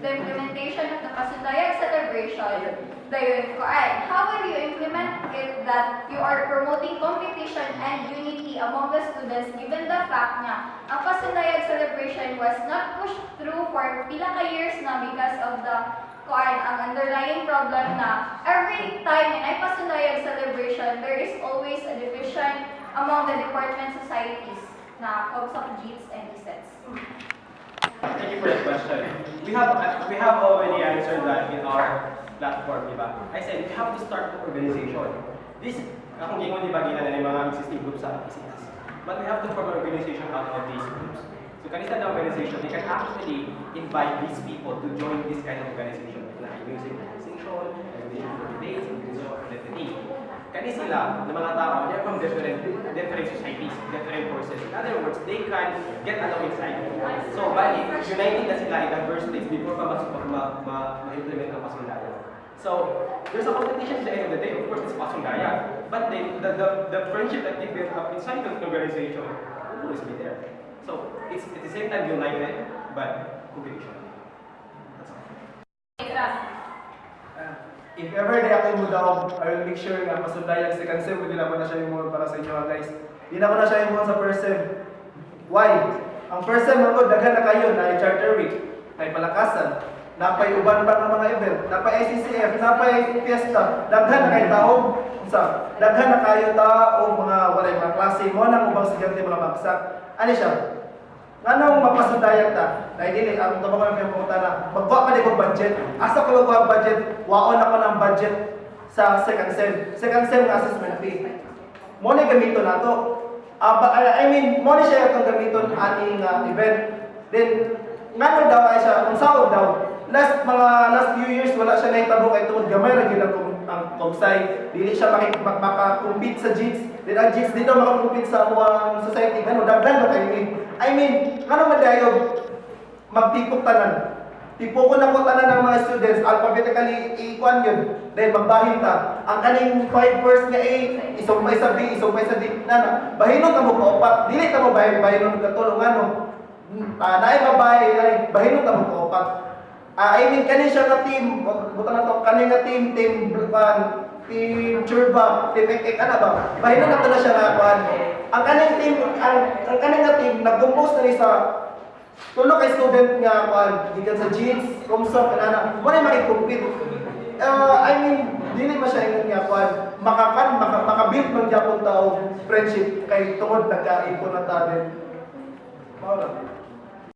the implementation of the Pasundayag celebration. Dayon ko ay, how will you implement it that you are promoting competition and unity among the students given the fact na ang Pasundayag celebration was not pushed through for pila ka years na because of the ang underlying problem na every time in ay Pasundayag celebration, there is always a division among the department societies na kausap GITS and ESETs. Thank you for the question. We have already answered that in our platform, di ba? I said we have to start the organization. This, akong gingon di ba gina na mga existing groups sa PCS. But we have to form an organization out of these groups. So kanisa na organization, they can actually invite these people to join this kind of organization. Like music organization, organization for debates, organization for literacy. Kani sila, ng mga tao, they're from different societies, different forces. In other words, they can get along inside. So, by uniting na sila in the first place before pa ma-implement ang Pasundayag. So, there's a competition at the end of the day. Of course, it's Pasundayag. But the friendship that they built up inside the organization will always be there. So, it's at the same time united, but competition. That's all. If ever di ako mo daw, I will make sure na Pasundayag second sem, hindi na ko na siya yung para sa inyo guys. Hindi na ko na siya yung sa first sem. Why? Ang first sem ako, daghan na kayo na charter week, na palakasan, napay uban pa ng mga event, napay ICCF, napay fiesta, daghan na kayo taong, daghan na kayo taong mga walay mga klase mo nang ubang sigante mga bagsak. Ano siya? Anong mapasundayag ta? Dahil dili, ang tama ko lang kayo pumunta na, magwa pa din kong budget. Asa ko magwa budget? Waon ako ng budget sa second sem. Second sem ng assessment fee. Mo na gamito na to. Mo na siya itong gamiton aning event. Then, nga daw ay siya, kung sahod daw, last few years, wala siya naitabo kay tungod gamay na gila ang komsay. Dili siya makakompete sa JITS. Then ang JITS dito makakompete sa mga society. Ano, dagdan ba kayo ni? I mean, ano madayog magtipok tanan. Tipokon na ko tanan ng mga students, alphabetically ikuan yun. Then magbahin ta. Ang kaning 5 first nga A, isumpay sa B, isumpay sa D. Bahinon ka mo kaupat. Dili ka mo bahinon katulong ano. Naay babae, bahinon ka mo kaupat. I mean, kanin siya na team, buta na to, kanin na team Churba, team Ekek, ano ba? Bahinon na to na siya na kuan. Ang kaning team, nag-compose na rin sa tulo kay student nga kuan, gikan sa JITS, Comsoc, kanana, mo na makikompete. I mean, dili masya nga kuan, makabuild man gyapon tao friendship kay tungod nagkaipon na ta din. Mao na.